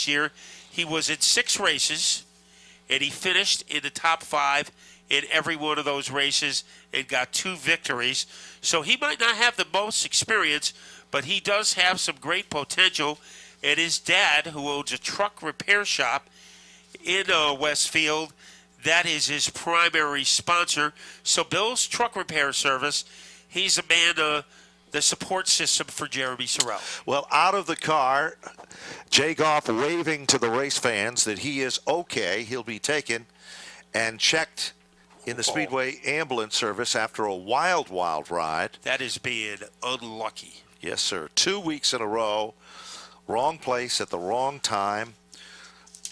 year. He was in 6 races, and he finished in the top 5 in every one of those races and got 2 victories. So he might not have the most experience, but he does have some great potential. And his dad, who owns a truck repair shop in Westfield, that is his primary sponsor. So Bill's Truck Repair Service, he's a man, the support system for Jeremy Sorrell. Well, out of the car, Jay Goff waving to the race fans that he is okay. He'll be taken and checked in the Speedway ambulance service after a wild, wild ride. That is being unlucky. Yes, sir. 2 weeks in a row, wrong place at the wrong time.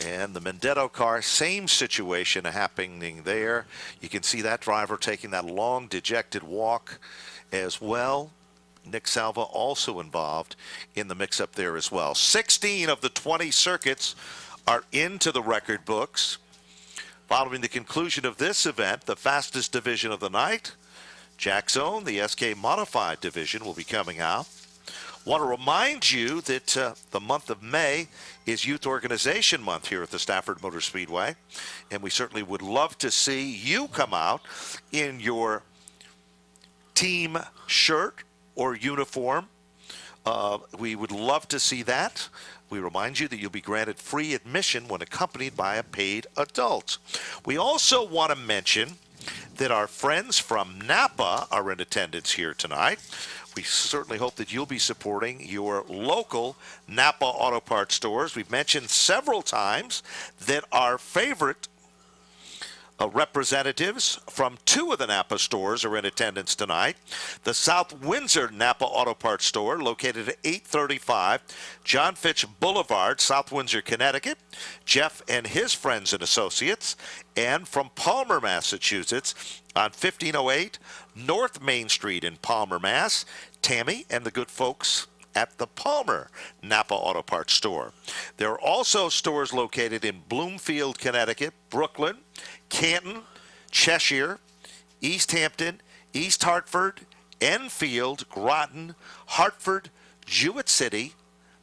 And the Mendetto car, same situation happening there. You can see that driver taking that long, dejected walk as well. Nick Salva also involved in the mix-up there as well. 16 of the 20 circuits are into the record books. Following the conclusion of this event, the fastest division of the night, Jack Zone, the SK Modified division, will be coming out. Want to remind you that the month of May is Youth Organization Month here at the Stafford Motor Speedway, and we certainly would love to see you come out in your team shirt or uniform. We would love to see that. We remind you that you'll be granted free admission when accompanied by a paid adult. We also want to mention that our friends from Napa are in attendance here tonight. We certainly hope that you'll be supporting your local Napa Auto Parts stores. We've mentioned several times that our favorite representatives from 2 of the Napa stores are in attendance tonight. The South Windsor Napa Auto Parts store, located at 835 John Fitch Boulevard, South Windsor, Connecticut. Jeff and his friends and associates. And from Palmer, Massachusetts, on 1508 North Main Street in Palmer, Mass., Tammy and the good folks at the Palmer Napa Auto Parts store. There are also stores located in Bloomfield, Connecticut, Brooklyn, Canton, Cheshire, East Hampton, East Hartford, Enfield, Groton, Hartford, Jewett City,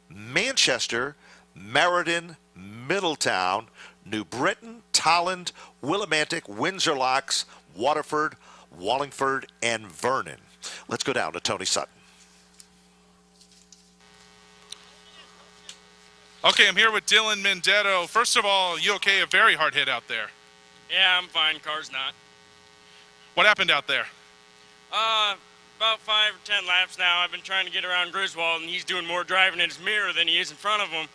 Manchester, Meriden, Middletown, New Britain, Tolland, Willimantic, Windsor Locks, Waterford, Wallingford, and Vernon. Let's go down to Tony Sutton. Okay, I'm here with Dylan Mendetto. First of all, you okay? A very hard hit out there. Yeah, I'm fine. Car's not. What happened out there? About 5 or 10 laps now. I've been trying to get around Griswold, and he's doing more driving in his mirror than he is in front of him.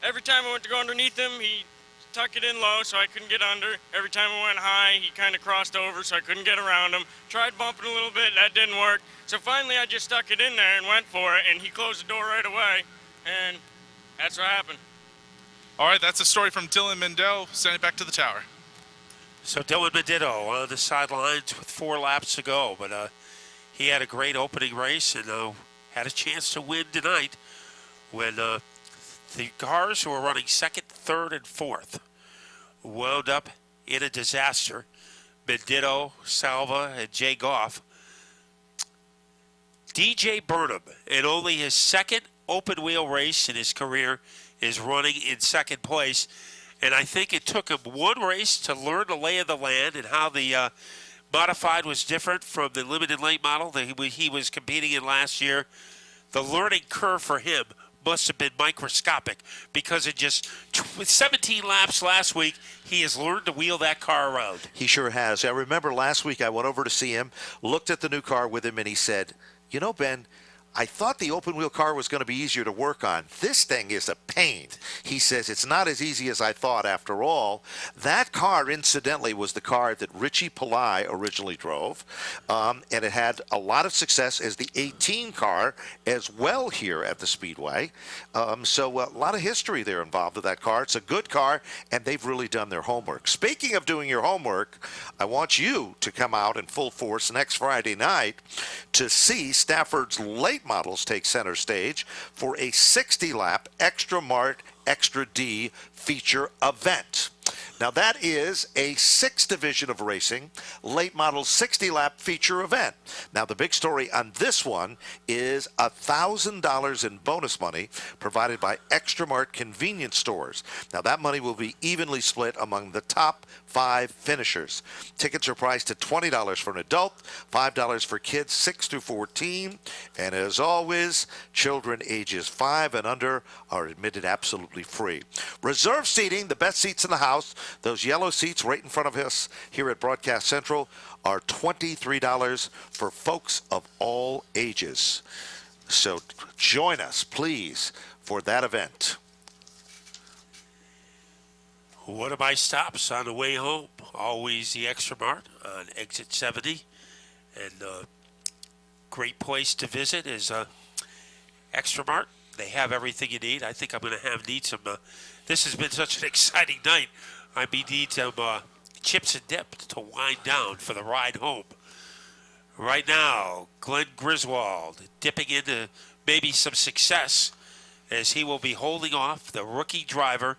Every time I went to go underneath him, he tuck it in low so I couldn't get under. Every time I went high, he kind of crossed over so I couldn't get around him. Tried bumping a little bit, that didn't work. So finally I just stuck it in there and went for it, and he closed the door right away, and that's what happened. All right, that's a story from Dylan Mendel. Send it back to the tower. So Dylan Menditto on the sidelines with 4 laps to go, but he had a great opening race and had a chance to win tonight when the cars who were running second, third, and fourth wound up in a disaster. Menditto, Salva, and Jay Goff. DJ Burnham, in only his second open wheel race in his career, is running in second place. And I think it took him one race to learn the lay of the land and how the modified was different from the limited late model that he was competing in last year. The learning curve for him must have been microscopic because in just 17 laps last week, he has learned to wheel that car around. He sure has. I remember last week I went over to see him, looked at the new car with him, and he said, you know, Ben, I thought the open wheel car was going to be easier to work on. This thing is a pain. He says it's not as easy as I thought after all. That car, incidentally, was the car that Richie Pillai originally drove, and it had a lot of success as the 18 car as well here at the Speedway. So a lot of history there involved with that car. It's a good car, and they've really done their homework. Speaking of doing your homework, I want you to come out in full force next Friday night to see Stafford's late models take center stage for a 60-lap Extra Mart Extra D feature event. Now that is a 6th division of racing, late model 60-lap feature event. Now the big story on this one is $1,000 in bonus money provided by Extra Mart convenience stores. Now that money will be evenly split among the top 5 finishers. Tickets are priced at $20 for an adult, $5 for kids 6 through 14, and as always, children ages 5 and under are admitted absolutely free. Reserve seating, the best seats in the house, those yellow seats right in front of us here at Broadcast Central, are $23 for folks of all ages. So join us, please, for that event. One of my stops on the way home, always the Extra Mart on exit 70. And great place to visit is Extra Mart. They have everything you need. I think I'm going to need some. This has been such an exciting night. I need some chips and dip to wind down for the ride home. Right now, Glenn Griswold dipping into maybe some success as he will be holding off the rookie driver,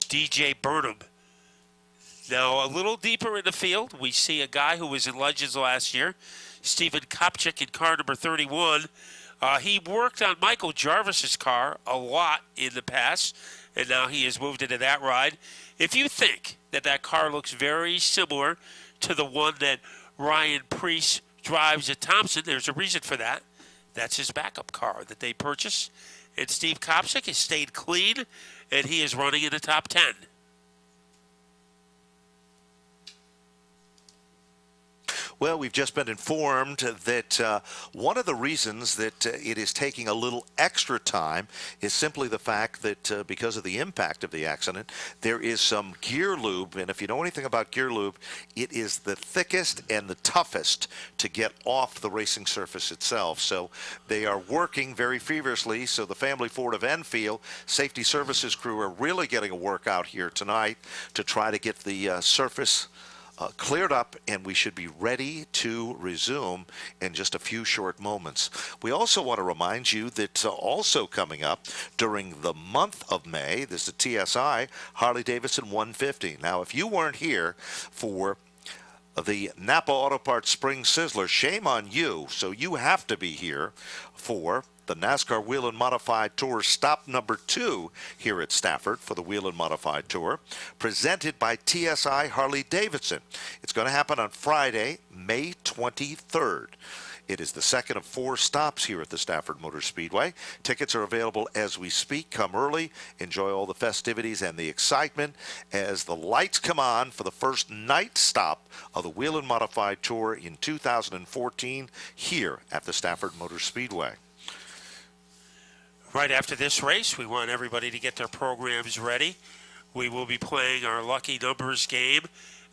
DJ Burnham. Now, a little deeper in the field, we see a guy who was in Legends last year, Stephen Kopchik in car number 31. He worked on Michael Jarvis's car a lot in the past, and now he has moved into that ride. If you think that that car looks very similar to the one that Ryan Preece drives at Thompson, there's a reason for that. That's his backup car that they purchased. And Steve Kopchik has stayed clean, and he is running in the top 10. Well, we've just been informed that one of the reasons that it is taking a little extra time is simply the fact that because of the impact of the accident, there is some gear lube. And if you know anything about gear lube, it is the thickest and the toughest to get off the racing surface itself. So they are working very feverishly. So the family Ford of Enfield safety services crew are really getting a workout here tonight to try to get the surface cleared up, and we should be ready to resume in just a few short moments. We also want to remind you that also coming up during the month of May, this is the TSI Harley-Davidson 150. Now, if you weren't here for the Napa Auto Parts Spring Sizzler, shame on you. So you have to be here for the NASCAR Wheel and Modified Tour stop number 2 here at Stafford for the Wheel and Modified Tour, presented by TSI Harley-Davidson. It's going to happen on Friday, May 23rd. It is the second of 4 stops here at the Stafford Motor Speedway. Tickets are available as we speak. Come early, enjoy all the festivities and the excitement as the lights come on for the first night stop of the Wheel and Modified Tour in 2014 here at the Stafford Motor Speedway. Right after this race, we want everybody to get their programs ready. we will be playing our lucky numbers game,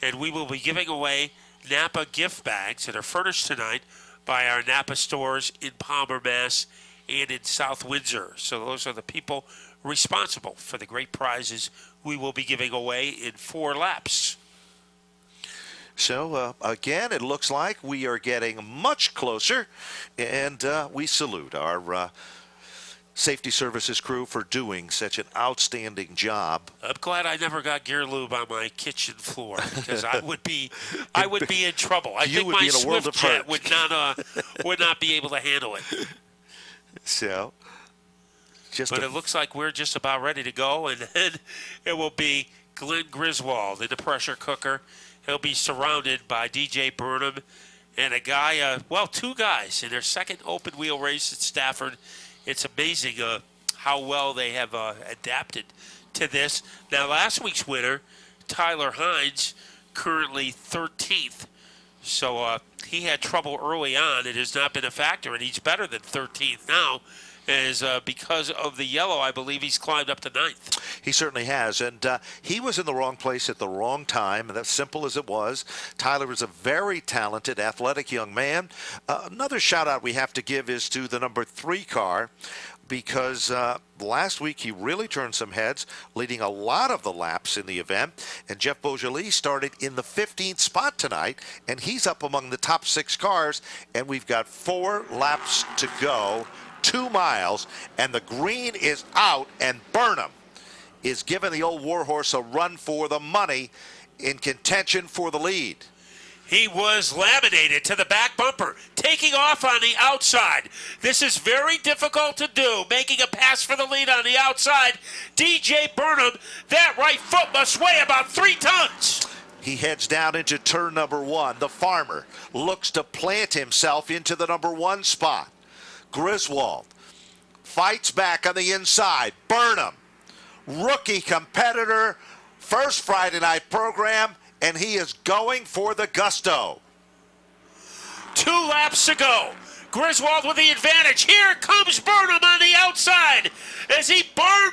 and we will be giving away Napa gift bags that are furnished tonight by our Napa stores in Palmer, Mass. And in South Windsor. So those are the people responsible for the great prizes we will be giving away in 4 laps. So, again, it looks like we are getting much closer, and we salute our safety services crew for doing such an outstanding job. I'm glad I never got gear lube on my kitchen floor, because I would be in trouble. I think my Swift jet would not be able to handle it. So, but it looks like we're just about ready to go, and then it will be Glenn Griswold in the pressure cooker. He'll be surrounded by DJ Burnham and a guy, 2 guys in their second open wheel race at Stafford. It's amazing how well they have adapted to this. Now, last week's winner, Tyler Hines, currently 13th. So he had trouble early on. It has not been a factor, and he's better than 13th now. Is because of the yellow, I believe he's climbed up to 9th. He certainly has, and he was in the wrong place at the wrong time, and that's simple as it was. Tyler is a very talented, athletic young man. Another shout-out we have to give is to the number 3 car, because last week he really turned some heads, leading a lot of the laps in the event. And Jeff Beaujolais started in the 15th spot tonight, and he's up among the top 6 cars. And we've got 4 laps to go, 2 miles, and the green is out, and Burnham is giving the old Warhorse a run for the money in contention for the lead. He was laminated to the back bumper, taking off on the outside. This is very difficult to do, making a pass for the lead on the outside. DJ Burnham, that right foot must weigh about 3 tons. He heads down into turn number 1. The farmer looks to plant himself into the number 1 spot. Griswold fights back on the inside. Burnham, rookie competitor, first Friday night program, and he is going for the gusto. 2 laps to go. Griswold with the advantage. Here comes Burnham on the outside as he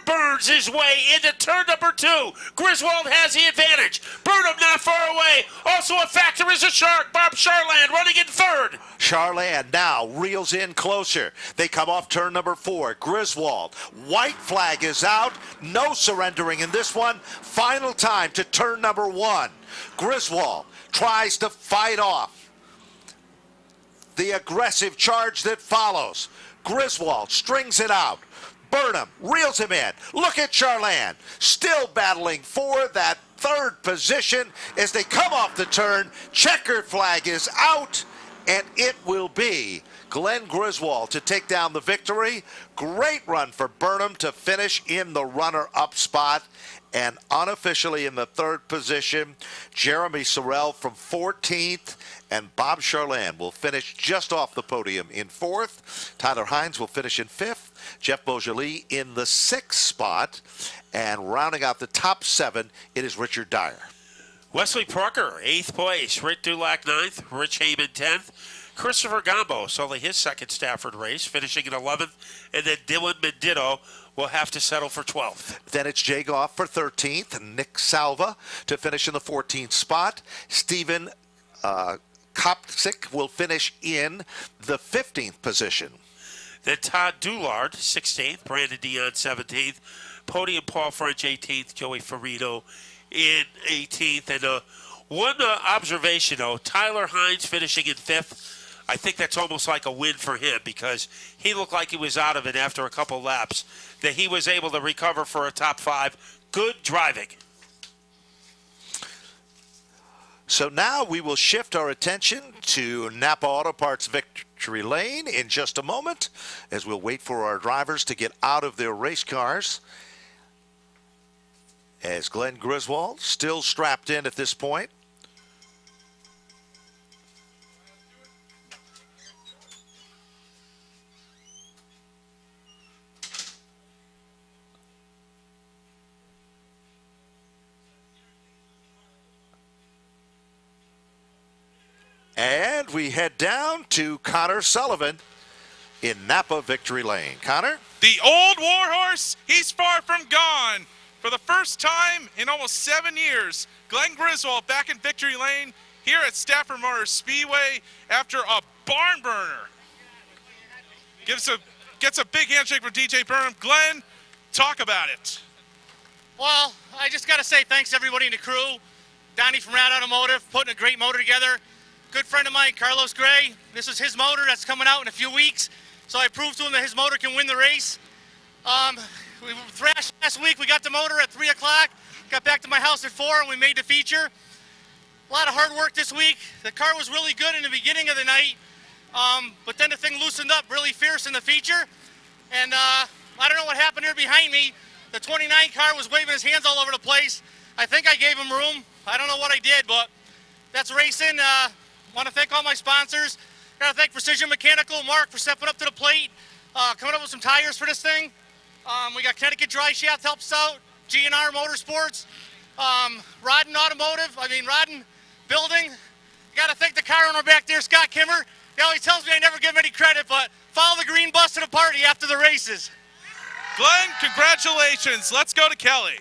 burns his way into turn number 2. Griswold has the advantage. Burnham not far away. Also a factor is a shark. Bob Charland running in 3rd. Charland now reels in closer. They come off turn number 4. Griswold. White flag is out. No surrendering in this one. Final time to turn number 1. Griswold tries to fight off the aggressive charge that follows. Griswold strings it out. Burnham reels him in. Look at Charland, still battling for that 3rd position as they come off the turn. Checkered flag is out, and it will be Glenn Griswold to take down the victory. Great run for Burnham to finish in the runner-up spot. And unofficially in the 3rd position, Jeremy Sorrell from 14th, and Bob Charland will finish just off the podium in 4th. Tyler Hines will finish in 5th. Jeff Beaujolais in the 6th spot. And rounding out the top 7, it is Richard Dyer. Wesley Prucker, 8th place. Rick Dulac, 9th. Rich Heyman, 10th. Christopher Gambos, only his 2nd Stafford race, finishing in 11th. And then Dylan Mendito will have to settle for 12th. Then it's Jay Goff for 13th. Nick Salva to finish in the 14th spot. Stephen Kopczyk will finish in the 15th position. Then Todd Doulard, 16th. Brandon Dion, 17th. Podium Paul French, 18th. Joey Farino in 18th. And one observation, though, Tyler Hines finishing in 5th. I think that's almost like a win for him because he looked like he was out of it after a couple laps, that he was able to recover for a top 5. Good driving. So now we will shift our attention to Napa Auto Parts Victory Lane in just a moment as we'll wait for our drivers to get out of their race cars. As Glenn Griswold still strapped in at this point. And we head down to Connor Sullivan in Napa Victory Lane. Connor? The old Warhorse, he's far from gone. For the first time in almost 7 years, Glenn Griswold back in victory lane here at Stafford Motor Speedway after a barn burner. Gets a big handshake from DJ Burnham. Glenn, talk about it. Well, I just got to say thanks to everybody in the crew. Donnie from Rad Automotive putting a great motor together. Good friend of mine, Carlos Gray. This is his motor that's coming out in a few weeks. So I proved to him that his motor can win the race. We thrashed last week. We got the motor at 3 o'clock. Got back to my house at 4 and we made the feature. A lot of hard work this week. The car was really good in the beginning of the night. But then the thing loosened up really fierce in the feature. And I don't know what happened here behind me. The 29 car was waving his hands all over the place. I think I gave him room. I don't know what I did, but that's racing. Want to thank all my sponsors. Got to thank Precision Mechanical, Mark, for stepping up to the plate, coming up with some tires for this thing. We got Connecticut Dry Shaft helps out, G&R Motorsports, Rodden Automotive, Rodden Building. Got to thank the car owner back there, Scott Kimmer. He always tells me I never give him any credit, but follow the green bus to the party after the races. Glenn, congratulations. Let's go to Kelly.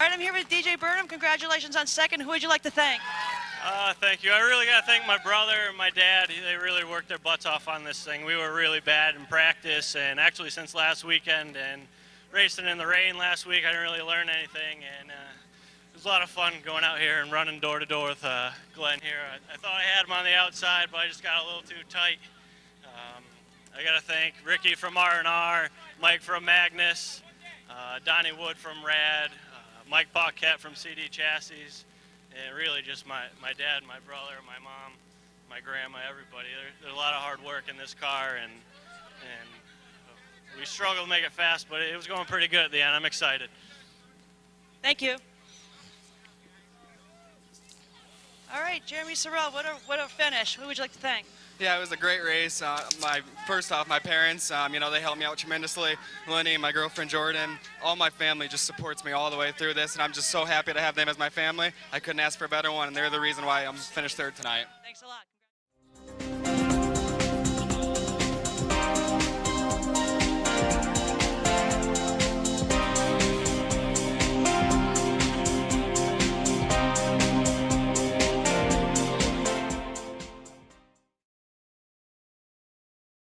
All right, I'm here with DJ Burnham. Congratulations on second. Who would you like to thank? Thank you. I really got to thank my brother and my dad. They really worked their butts off on this thing. We were really bad in practice, and actually since last weekend and racing in the rain last week, I didn't really learn anything. And it was a lot of fun going out here and running door to door with Glenn here. I thought I had him on the outside, but I just got a little too tight. I got to thank Ricky from R&R, Mike from Magnus, Donnie Wood from Rad, Mike Paquette from CD Chassis, and really just my dad, my brother, my mom, my grandma, everybody. There's a lot of hard work in this car, and we struggled to make it fast, but it was going pretty good at the end. I'm excited. Thank you. All right, Jeremy Sorrell, what a finish. Who would you like to thank? Yeah, it was a great race. First off, my parents, they helped me out tremendously. Lenny, my girlfriend Jordan, all my family just supports me all the way through this, and I'm just so happy to have them as my family. I couldn't ask for a better one, and they're the reason why I'm finished third tonight. Thanks a lot.